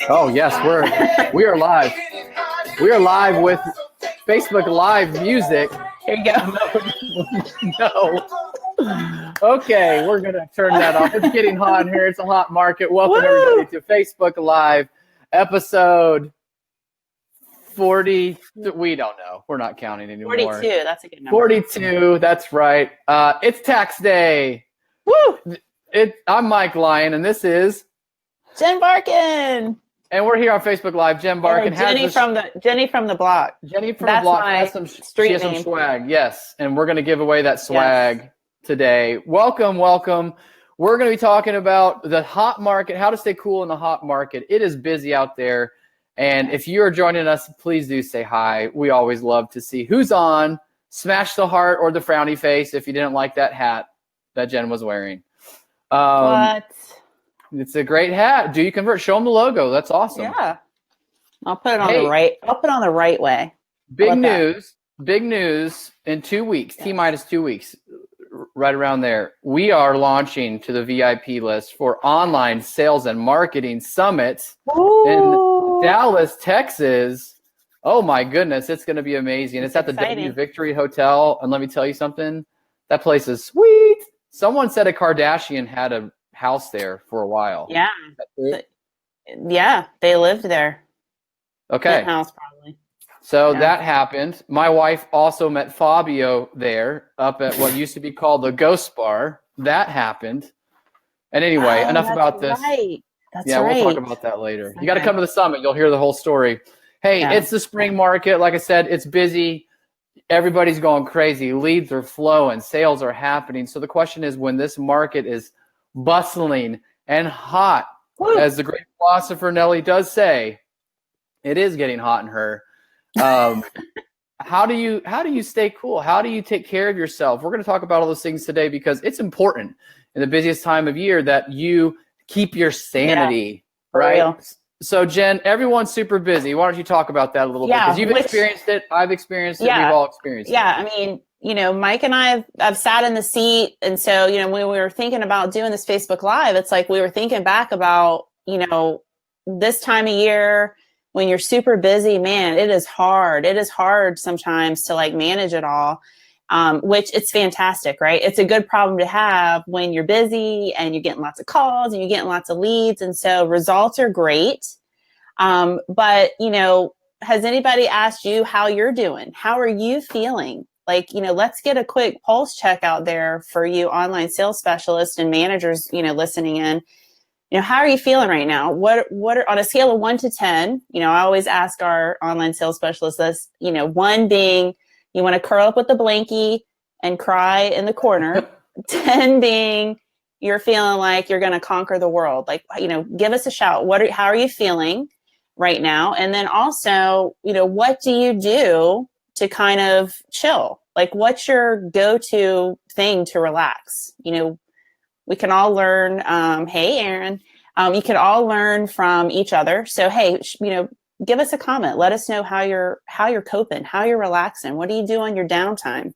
Oh yes, we are live. We are live with Facebook Live music. Here you go. No. Okay, we're gonna turn that off. It's getting hot in here. It's a hot market. Welcome everybody to Facebook Live episode 40. We don't know. We're not counting anymore. 42. That's a good number. 42. That's right. It's tax day. Woo! I'm Mike Lyon, and this is Jen Barkin. And we're here on Facebook Live. Jen Barkin Jenny from the block. Jenny from the block has some street some swag. Yes, and we're going to give away that swag today. Welcome. We're going to be talking about the hot market, how to stay cool in the hot market. It is busy out there, and if you are joining us, please do say hi. We always love to see who's on. Smash the heart or the frowny face if you didn't like that hat that Jen was wearing. What? It's a great hat. Do you convert? Show them the logo. That's awesome. Yeah. I'll put it on the right. I'll put it on the right way. Big news in 2 weeks, Yes. T-minus 2 weeks, right around there. We are launching to the VIP list for Online Sales and Marketing Summit in Dallas, Texas. Oh my goodness, it's going to be amazing. It's at the W Victory Hotel. And let me tell you something, that place is sweet. Someone said a Kardashian had a house there for a while. Yeah. Yeah, they lived there. Okay. House probably. So that happened. My wife also met Fabio there up at what used to be called the Ghost Bar. That happened. And anyway, enough about this. That's yeah, right. We'll talk about that later. You got to come to the summit. You'll hear the whole story. Hey, it's the spring market. Like I said, it's busy. Everybody's going crazy. Leads are flowing. Sales are happening. So the question is, when this market is bustling and hot, as the great philosopher Nelly does say, it is getting hot in her. How do you stay cool? How do you take care of yourself? We're going to talk about all those things today because it's important in the busiest time of year that you keep your sanity, right? Real. So Jen, everyone's super busy. Why don't you talk about that a little bit? Because you've experienced it, I've experienced it, we've all experienced it. Yeah, I mean, Mike and I have sat in the seat. And so, when we were thinking about doing this Facebook Live, it's like we were thinking back about, this time of year when you're super busy, man, it is hard. It is hard sometimes to manage it all, which it's fantastic, right? It's a good problem to have when you're busy and you're getting lots of calls and you're getting lots of leads. And so results are great. But, has anybody asked you how you're doing? How are you feeling? Let's get a quick pulse check out there for you online sales specialists and managers, listening in. How are you feeling right now? What are, on a scale of 1 to 10, I always ask our online sales specialists this, 1 being you want to curl up with the blankie and cry in the corner, 10 being you're feeling like you're going to conquer the world. Give us a shout. How are you feeling right now? And then also, what do you do to kind of chill? What's your go-to thing to relax? We can all learn. Hey, Aaron, you can all learn from each other. So, hey, give us a comment. Let us know how you're coping, how you're relaxing. What do you do on your downtime?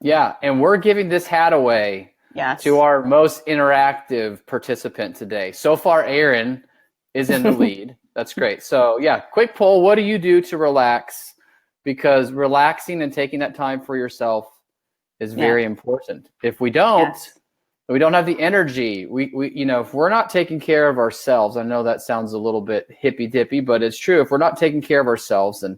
Yeah, and we're giving this hat away to our most interactive participant today. So far, Aaron is in the lead. That's great. So, quick poll. What do you do to relax? Because relaxing and taking that time for yourself is very important. If we don't, we don't have the energy. We if we're not taking care of ourselves, I know that sounds a little bit hippy dippy, but it's true. If we're not taking care of ourselves and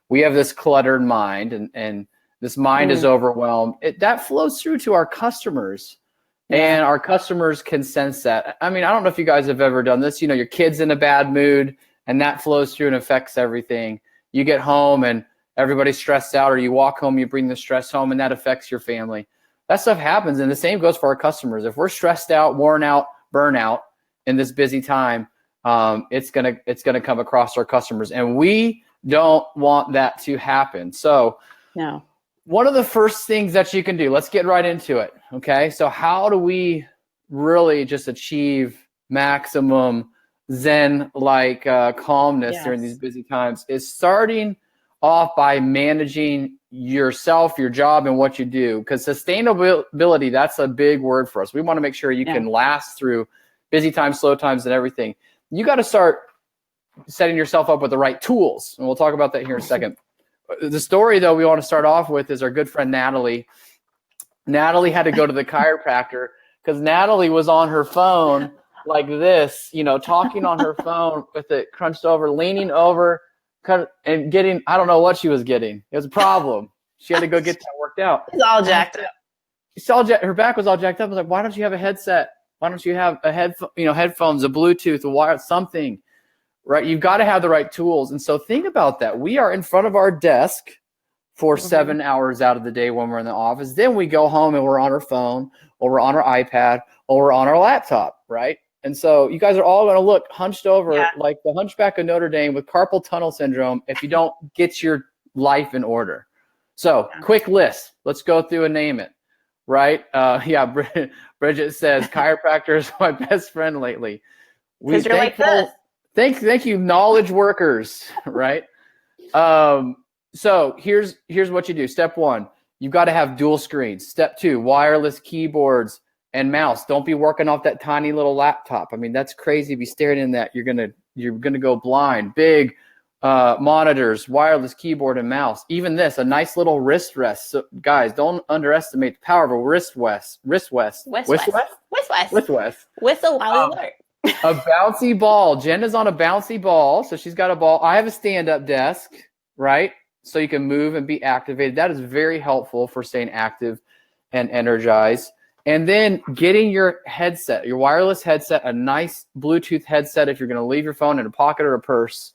we have this cluttered mind and this mind is overwhelmed, that flows through to our customers. And our customers can sense that. I mean, I don't know if you guys have ever done this. Your kid's in a bad mood and that flows through and affects everything. You get home and everybody's stressed out, or you walk home, you bring the stress home, and that affects your family. That stuff happens, and the same goes for our customers. If we're stressed out, worn out, burnout in this busy time, it's gonna come across our customers, and we don't want that to happen. So, one of the first things that you can do, let's get right into it. Okay, so how do we really just achieve maximum Zen-like calmness during these busy times? Is starting off by managing yourself, your job, and what you do. Because sustainability, that's a big word for us. We want to make sure you can last through busy times, slow times, and everything. You got to start setting yourself up with the right tools. And we'll talk about that here in a second. The story, though, we want to start off with is our good friend Natalie. Natalie had to go to the chiropractor because Natalie was on her phone like this, you know, talking on her phone with it crunched over, leaning over, and getting, I don't know what she was getting. It was a problem. She had to go get that worked out. It's all jacked up. Her back was all jacked up. I was like, why don't you have a headset? Why don't you have a headphones, a Bluetooth, a wire, something, right? You've got to have the right tools. And so think about that. We are in front of our desk for 7 hours out of the day when we're in the office. Then we go home and we're on our phone, or we're on our iPad, or we're on our laptop, right? And so you guys are all going to look hunched over like the Hunchback of Notre Dame with carpal tunnel syndrome if you don't get your life in order. So quick list. Let's go through and name it, right? Bridget says, chiropractor is my best friend lately. Because you're like this. Thank you, knowledge workers, right? So here's what you do. Step 1, you've got to have dual screens. Step 2, wireless keyboards and mouse. Don't be working off that tiny little laptop. I mean, that's crazy. Be staring in that. You're gonna go blind. Big monitors, wireless keyboard and mouse. Even this, a nice little wrist rest. So guys, don't underestimate the power of a wrist rest. With a wild alert. A bouncy ball. Jen is on a bouncy ball, so she's got a ball. I have a stand-up desk, right? So you can move and be activated. That is very helpful for staying active and energized. And then getting your headset, your wireless headset, a nice Bluetooth headset if you're going to leave your phone in a pocket or a purse,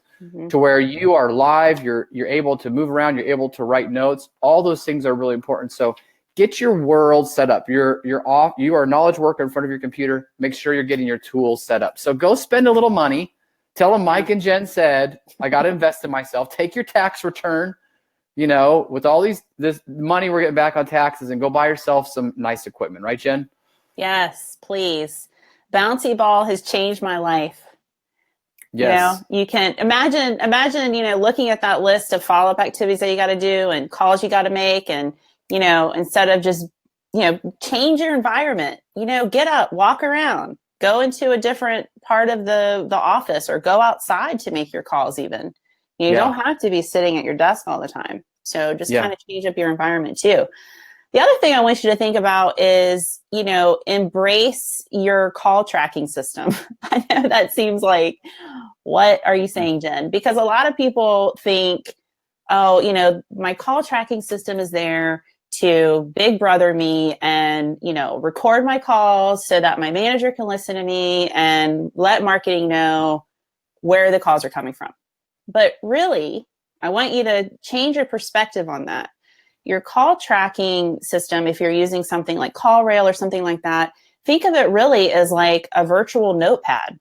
to where you are live, you're able to move around, you're able to write notes. All those things are really important. So get your world set up. You are a knowledge worker in front of your computer. Make sure you're getting your tools set up. So go spend a little money. Tell them Mike and Jen said, I got to invest in myself. Take your tax return, with all this money we're getting back on taxes, and go buy yourself some nice equipment. Right, Jen? Yes, please. Bouncy ball has changed my life. Yes. You can imagine, looking at that list of follow-up activities that you got to do and calls you got to make. And, instead of just, change your environment, get up, walk around, go into a different part of the office, or go outside to make your calls even. You don't have to be sitting at your desk all the time. So just kind of change up your environment too. The other thing I want you to think about is, embrace your call tracking system. I know that seems like, what are you saying, Jen? Because a lot of people think, my call tracking system is there to big brother me and, record my calls so that my manager can listen to me and let marketing know where the calls are coming from. But really, I want you to change your perspective on that. Your call tracking system, if you're using something like CallRail or something like that, think of it really as like a virtual notepad.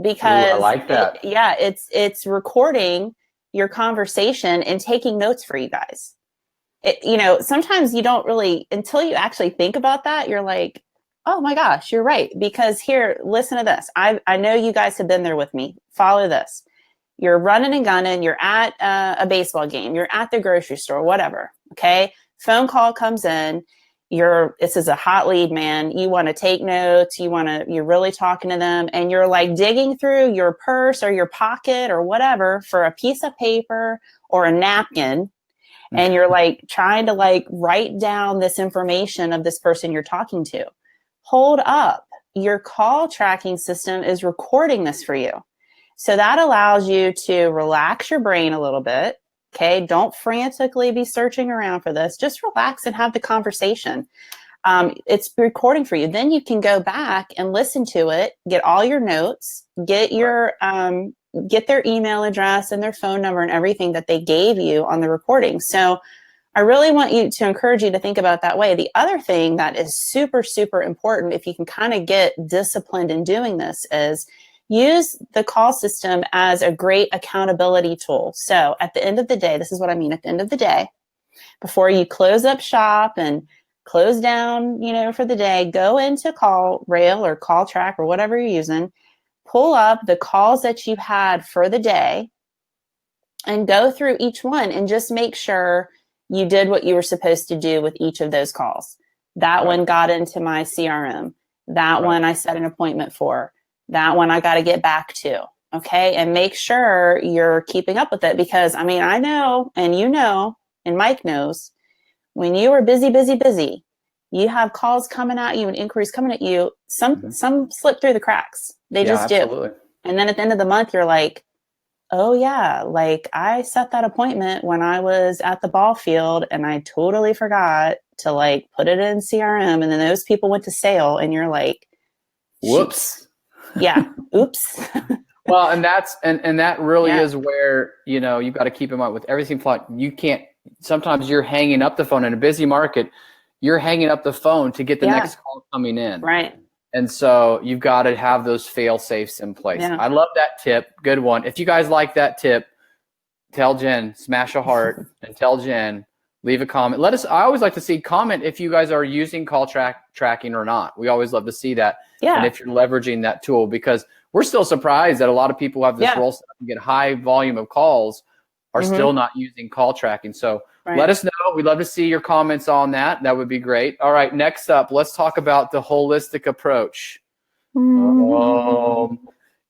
Because I like that. It's recording your conversation and taking notes for you guys. Sometimes you don't really, until you actually think about that, you're like, oh my gosh, you're right. Because here, listen to this. I know you guys have been there with me. Follow this. You're running and gunning. You're at a baseball game. You're at the grocery store, whatever. Okay. Phone call comes in. This is a hot lead, man. You want to take notes. You're really talking to them, and you're like digging through your purse or your pocket or whatever for a piece of paper or a napkin. And you're like trying to like write down this information of this person you're talking to. Hold up. Your call tracking system is recording this for you. So that allows you to relax your brain a little bit. Okay. Don't frantically be searching around for this. Just relax and have the conversation. It's recording for you. Then you can go back and listen to it, get all your notes, get their email address and their phone number and everything that they gave you on the recording. So I really want you to encourage you to think about it that way. The other thing that is super, super important, if you can kind of get disciplined in doing this, is use the call system as a great accountability tool. So at the end of the day, this is what I mean. At the end of the day, before you close up shop and close down, for the day, go into CallRail or CallTrack or whatever you're using, pull up the calls that you had for the day and go through each one and just make sure you did what you were supposed to do with each of those calls. That one got into my CRM. That one I set an appointment for. That one I got to get back to. Okay. And make sure you're keeping up with it, because I mean, I know, and you know, and Mike knows, when you are busy, you have calls coming at you and inquiries coming at you. Some slip through the cracks. They just absolutely. do. And then at the end of the month, you're like, oh yeah, like I set that appointment when I was at the ball field and I totally forgot to like put it in CRM. And then those people went to sale and you're like, whoops. Yeah. Oops. Well, and that really is where, you know, you've got to keep in mind with everything flying. You can't, sometimes you're hanging up the phone in a busy market. You're hanging up the phone to get the next call coming in. Right. And so you've got to have those fail safes in place. I love that tip. Good one. If you guys like that tip, tell Jen, smash a heart and tell Jen, leave a comment. I always like to see comment if you guys are using call tracking or not. We always love to see that. Yeah. And if you're leveraging that tool, because we're still surprised that a lot of people who have this role set up and get high volume of calls are still not using call tracking. So let us know. We'd love to see your comments on that. That would be great. All right. Next up, let's talk about the holistic approach. You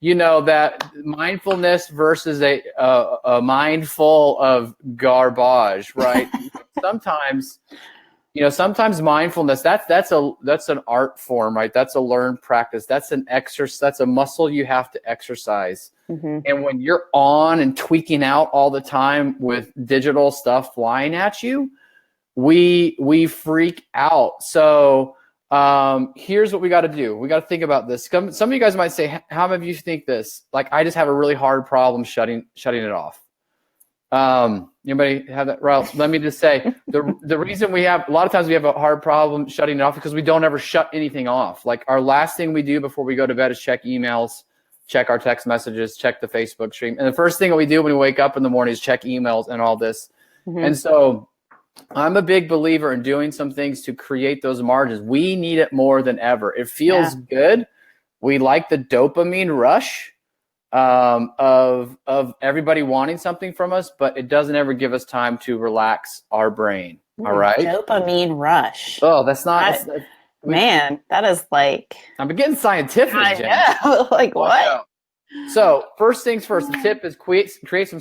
know, that mindfulness versus a mind full of garbage, right? Sometimes mindfulness, that's an art form, right? That's a learned practice. That's an exercise. That's a muscle you have to exercise. And when you're on and tweaking out all the time with digital stuff flying at you, we freak out. So here's what we got to do. We got to think about this. Some of you guys might say, how many of you think this? Like, I just have a really hard problem shutting it off. Anybody have that? Well, let me just say the reason a lot of times we have a hard problem shutting it off because we don't ever shut anything off. Like, our last thing we do before we go to bed is check emails, check our text messages, check the Facebook stream. And the first thing that we do when we wake up in the morning is check emails and all this. And so I'm a big believer in doing some things to create those margins. We need it more than ever. It feels good. We like the dopamine rush of everybody wanting something from us, but it doesn't ever give us time to relax our brain. All right. Dopamine rush. Oh, that's not. Man, that is like. I'm getting scientific. I know. Like what? So first things first, the tip is create some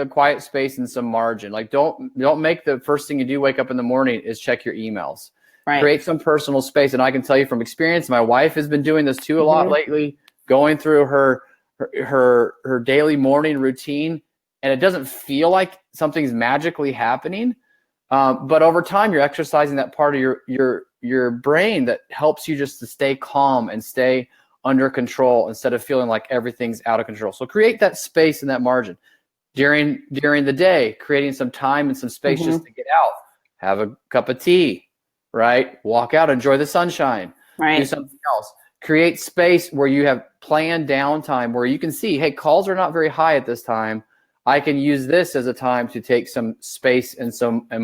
quiet space and some margin. Like don't make the first thing you do wake up in the morning is check your emails. Right. Create some personal space. And I can tell you from experience, my wife has been doing this too a lot lately, going through her daily morning routine, and it doesn't feel like something's magically happening. But over time, you're exercising that part of your brain that helps you just to stay calm and stay under control instead of feeling like everything's out of control. So create that space and that margin during the day, creating some time and some space just to get out, have a cup of tea, right? Walk out, enjoy the sunshine, do something else. Create space where you have planned downtime where you can see, hey, calls are not very high at this time. I can use this as a time to take some space and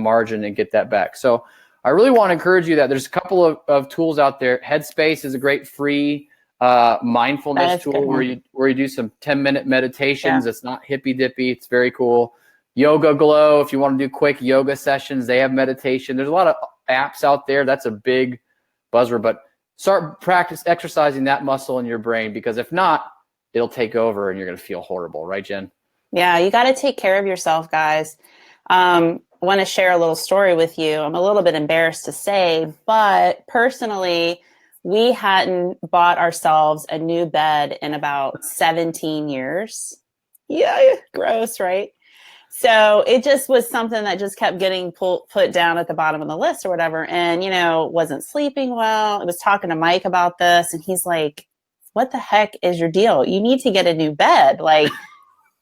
margin and get that back. So I really want to encourage you that there's a couple of tools out there. Headspace is a great free mindfulness tool where you do some 10-minute meditations. It's not hippy dippy. It's very cool. Yoga Glow, if you want to do quick yoga sessions, they have meditation. There's a lot of apps out there. That's a big buzzword, but start exercising that muscle in your brain, because if not, it'll take over and you're going to feel horrible. Right, Jen? Yeah, you got to take care of yourself, guys. I want to share a little story with you. I'm a little bit embarrassed to say, but personally, we hadn't bought ourselves a new bed in about 17 years. Yeah, gross, right? So it just was something that just kept getting put down at the bottom of the list or whatever. And, wasn't sleeping well. I was talking to Mike about this, and he's like, what the heck is your deal? You need to get a new bed. Like,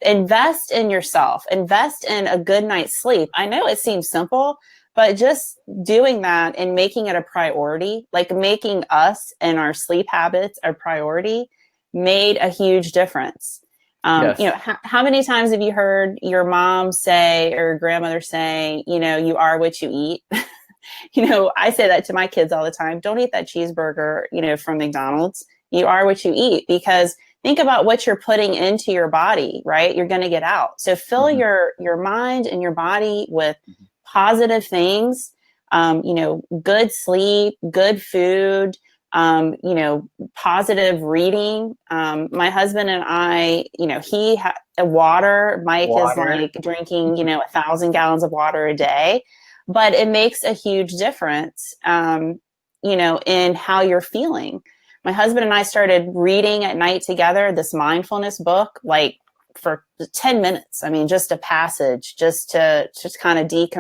invest in yourself, invest in a good night's sleep. I know it seems simple, but just doing that and making it a priority, like making us and our sleep habits a priority, made a huge difference. How many times have you heard your mom say or your grandmother say, you are what you eat? I say that to my kids all the time. Don't eat that cheeseburger, from McDonald's. You are what you eat, because think about what you're putting into your body, right? You're going to get out. So fill your mind and your body with positive things, good sleep, good food, positive reading. My husband and I, he water. Mike is like drinking, 1,000 gallons of water a day, but it makes a huge difference, in how you're feeling. My husband and I started reading at night together, this mindfulness book, like for 10 minutes. I mean, just a passage, just to kind of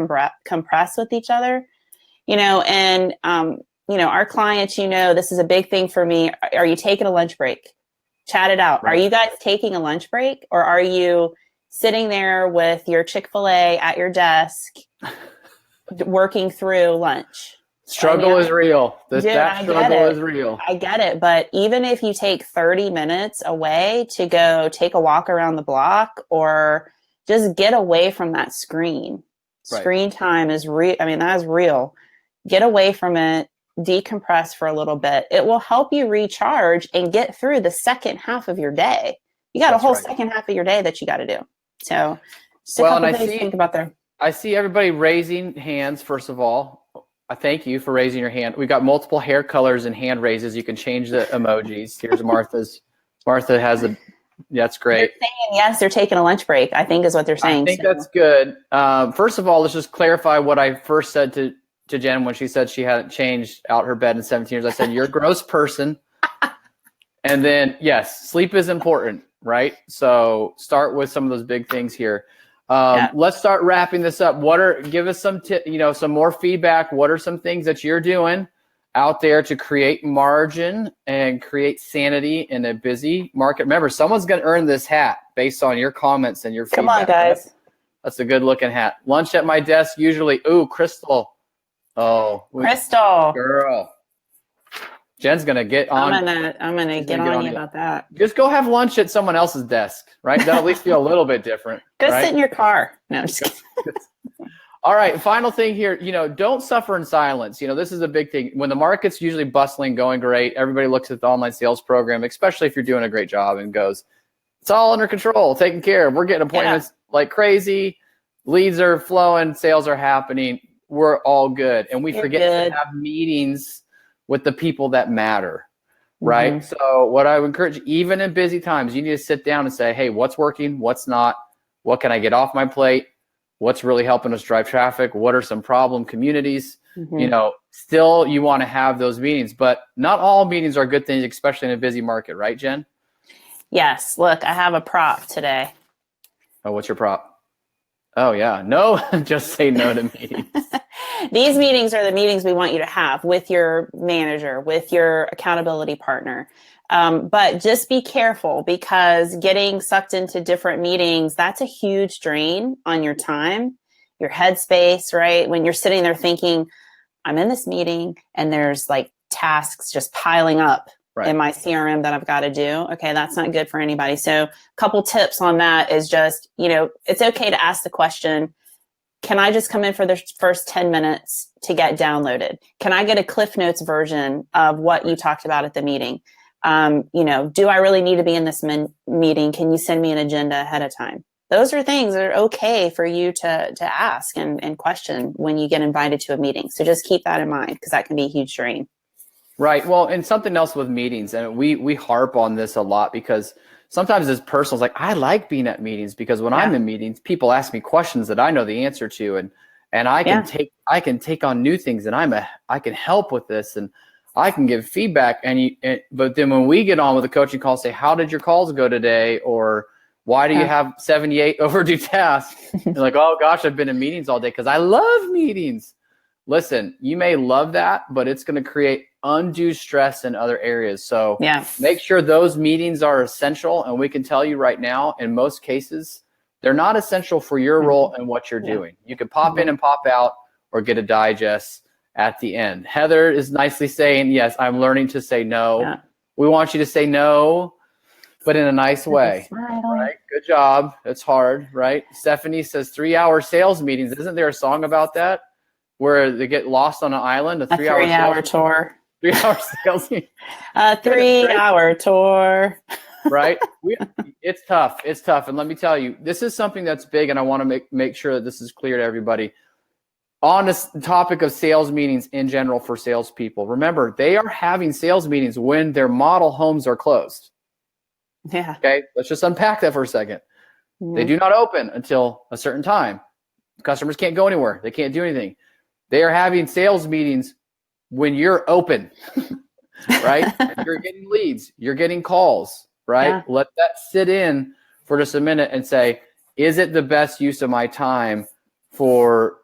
compress with each other, and, our clients, this is a big thing for me. Are you taking a lunch break? Chat it out. Right. Are you guys taking a lunch break, or are you sitting there with your Chick-fil-A at your desk working through lunch? Struggle is real. That struggle is real. I get it. But even if you take 30 minutes away to go take a walk around the block, or just get away from that screen. Right. Screen time is real. I mean, that is real. Get away from it. Decompress for a little bit. It will help you recharge and get through the second half of your day. You got a whole second half of your day that you got to do. So just a couple things to think about there. I see everybody raising hands. First of all, I thank you for raising your hand. We've got multiple hair colors and hand raises. You can change the emojis. Here's Martha's. Martha has that's great. They're saying yes, they're taking a lunch break, I think is what they're saying. I think that's good. First of all, let's just clarify what I first said to Jen when she said she hadn't changed out her bed in 17 years. I said, you're a gross person. And then, yes, sleep is important, right? So start with some of those big things here. Let's start wrapping this up. Give us some some more feedback. What are some things that you're doing out there to create margin and create sanity in a busy market? Remember, someone's going to earn this hat based on your comments and your feedback. Come on, guys. That's a good looking hat. Lunch at my desk, usually. Ooh, Crystal. Oh, Crystal. Girl. Jen's going to get on. I'm gonna get on you about that. Just go have lunch at someone else's desk, right? That'll at least feel a little bit different. Go sit in your car. No, I'm just kidding. All right. Final thing here, don't suffer in silence. This is a big thing. When the market's usually bustling, going great, everybody looks at the online sales program, especially if you're doing a great job, and goes, it's all under control, taken care of. We're getting appointments like crazy. Leads are flowing. Sales are happening. We're all good. And we forget to have meetings with the people that matter, right? Mm-hmm. So what I would encourage, even in busy times, you need to sit down and say, hey, what's working? What's not? What can I get off my plate? What's really helping us drive traffic? What are some problem communities? Mm-hmm. Still you want to have those meetings, but not all meetings are good things, especially in a busy market, right, Jen? Yes. Look, I have a prop today. Oh, what's your prop? Oh, yeah. No, just say no to meetings. These meetings are the meetings we want you to have with your manager, with your accountability partner. But just be careful, because getting sucked into different meetings, that's a huge drain on your time, your headspace, right? When you're sitting there thinking, I'm in this meeting and there's like tasks just piling up in my CRM that I've got to do. Okay, that's not good for anybody. So a couple tips on that is just, it's okay to ask the question, can I just come in for the first 10 minutes to get downloaded? Can I get a Cliff Notes version of what you talked about at the meeting? Do I really need to be in this meeting? Can you send me an agenda ahead of time? Those are things that are okay for you to ask and question when you get invited to a meeting. So just keep that in mind, because that can be a huge drain. Right. Well, and something else with meetings, and we harp on this a lot, because sometimes it's personal. It's like, I like being at meetings, because when I'm in meetings, people ask me questions that I know the answer to, and I can take on new things, and I can help with this, and I can give feedback. But then when we get on with a coaching call, say, how did your calls go today? Or why do you have 78 overdue tasks? You're like, oh gosh, I've been in meetings all day because I love meetings. Listen, you may love that, but it's going to create undue stress in other areas. So make sure those meetings are essential. And we can tell you right now, in most cases, they're not essential for your role and what you're doing. You can pop in and pop out, or get a digest at the end. Heather is nicely saying, yes, I'm learning to say no. Yeah. We want you to say no, but in a nice way. Right? Good job. It's hard, right? Stephanie says 3-hour sales meetings. Isn't there a song about that, where they get lost on an island? A 3-hour tour. 3-hour sales meeting. A 3-hour tour. Right? It's tough. It's tough. And let me tell you, this is something that's big, and I want to make sure that this is clear to everybody. on this topic of sales meetings in general for salespeople, remember, they are having sales meetings when their model homes are closed. Yeah. Okay, let's just unpack that for a second. They do not open until a certain time. Customers can't go anywhere. They can't do anything. They are having sales meetings when you're open, right? You're getting leads. You're getting calls, right? Yeah. Let that sit in for just a minute and say, is it the best use of my time for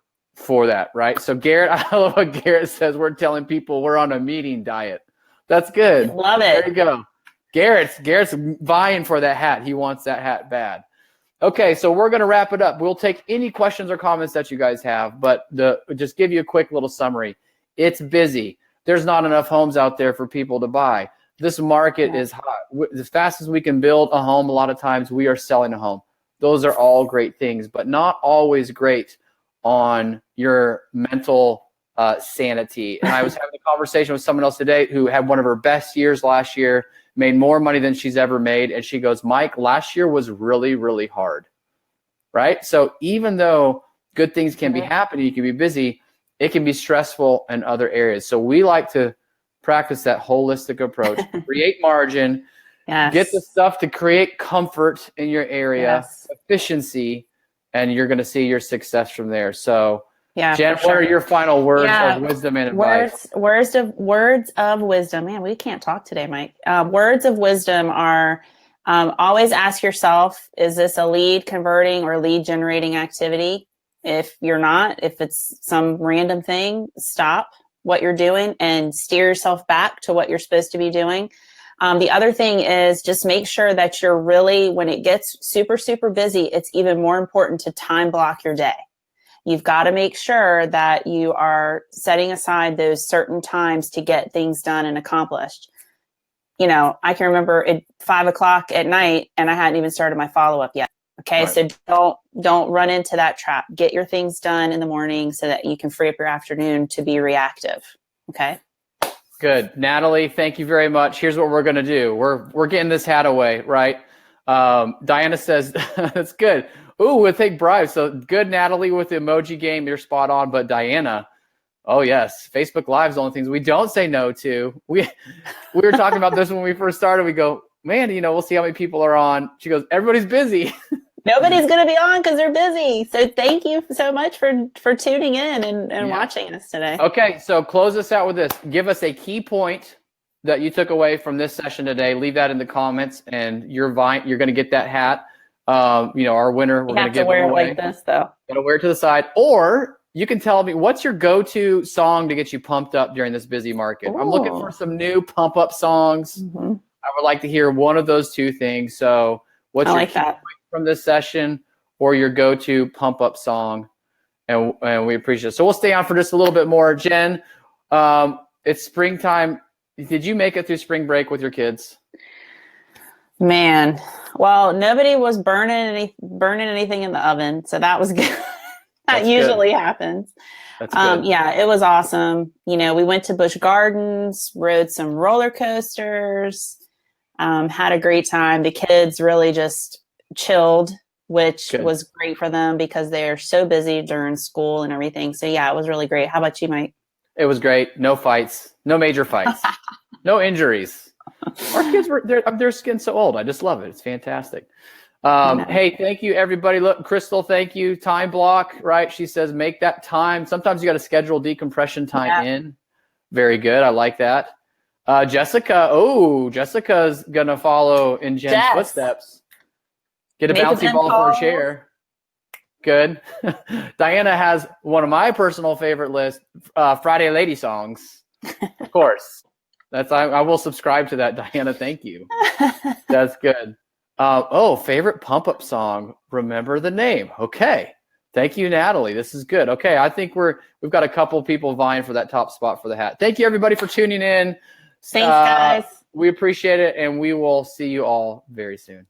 that, right? So Garrett, I love what Garrett says. We're telling people we're on a meeting diet. That's good. Love it. There you go. Garrett's vying for that hat. He wants that hat bad. Okay, so we're going to wrap it up. We'll take any questions or comments that you guys have, but just give you a quick little summary. It's busy. There's not enough homes out there for people to buy. This market is hot. As fast as we can build a home, a lot of times we are selling a home. Those are all great things, but not always great on your mental sanity. And I was having a conversation with someone else today who had one of her best years last year, made more money than she's ever made. And she goes, Mike, last year was really, really hard, right? So even though good things can be happening, you can be busy, it can be stressful in other areas. So we like to practice that holistic approach, create margin, get the stuff to create comfort in your area, efficiency, and you're going to see your success from there. So Jen, what are your final words of wisdom and advice? Words of wisdom. Man, we can't talk today, Mike. Words of wisdom are always ask yourself, is this a lead converting or lead generating activity? If you're not, if it's some random thing, stop what you're doing and steer yourself back to what you're supposed to be doing. The other thing is just make sure that you're really, when it gets super, super busy, it's even more important to time block your day. You've got to make sure that you are setting aside those certain times to get things done and accomplished. You know, I can remember at 5 o'clock at night and I hadn't even started my follow-up yet. Okay. Right. So don't run into that trap. Get your things done in the morning so that you can free up your afternoon to be reactive. Okay. Good. Natalie, thank you very much. Here's what we're going to do. We're getting this hat away, right? Diana says, that's good. Ooh, we'll take bribes. So good, Natalie, with the emoji game. You're spot on. But Diana, oh, yes, Facebook Live is the only things we don't say no to. We were talking about this when we first started. We go, man, we'll see how many people are on. She goes, everybody's busy. Nobody's going to be on because they're busy. So thank you so much for tuning in and watching us today. Okay, so close us out with this. Give us a key point that you took away from this session today. Leave that in the comments, and you're going to get that hat. Our winner, we're going to give wear it away. It like this, though. Got to wear it to the side. Or you can tell me, what's your go-to song to get you pumped up during this busy market? Ooh. I'm looking for some new pump-up songs. Mm-hmm. I would like to hear one of those two things. So what's your key point from this session or your go-to pump-up song? And we appreciate it. So we'll stay on for just a little bit more. Jen, it's springtime. Did you make it through spring break with your kids? Man, well, nobody was burning anything in the oven, so that was good. That usually happens. That's good. Yeah, it was awesome. We went to Busch Gardens, rode some roller coasters, had a great time. The kids really just chilled, which was great for them because they're so busy during school and everything. So yeah, it was really great. How about you, Mike? It was great. No fights, no major fights, no injuries. Our kids their skin's so old. I just love it. It's fantastic. Hey, thank you, everybody. Look, Crystal, thank you. Time block, right? She says make that time. Sometimes you got to schedule decompression time in. Very good. I like that. Jessica's going to follow in Jen's footsteps. Get a bouncy ball for a chair. Good. Diana has one of my personal favorite lists, Friday Lady songs. Of course. I will subscribe to that, Diana. Thank you. That's good. Favorite pump-up song. Remember the name. Okay. Thank you, Natalie. This is good. Okay. I think we've got a couple people vying for that top spot for the hat. Thank you, everybody, for tuning in. Thanks, guys. We appreciate it, and we will see you all very soon.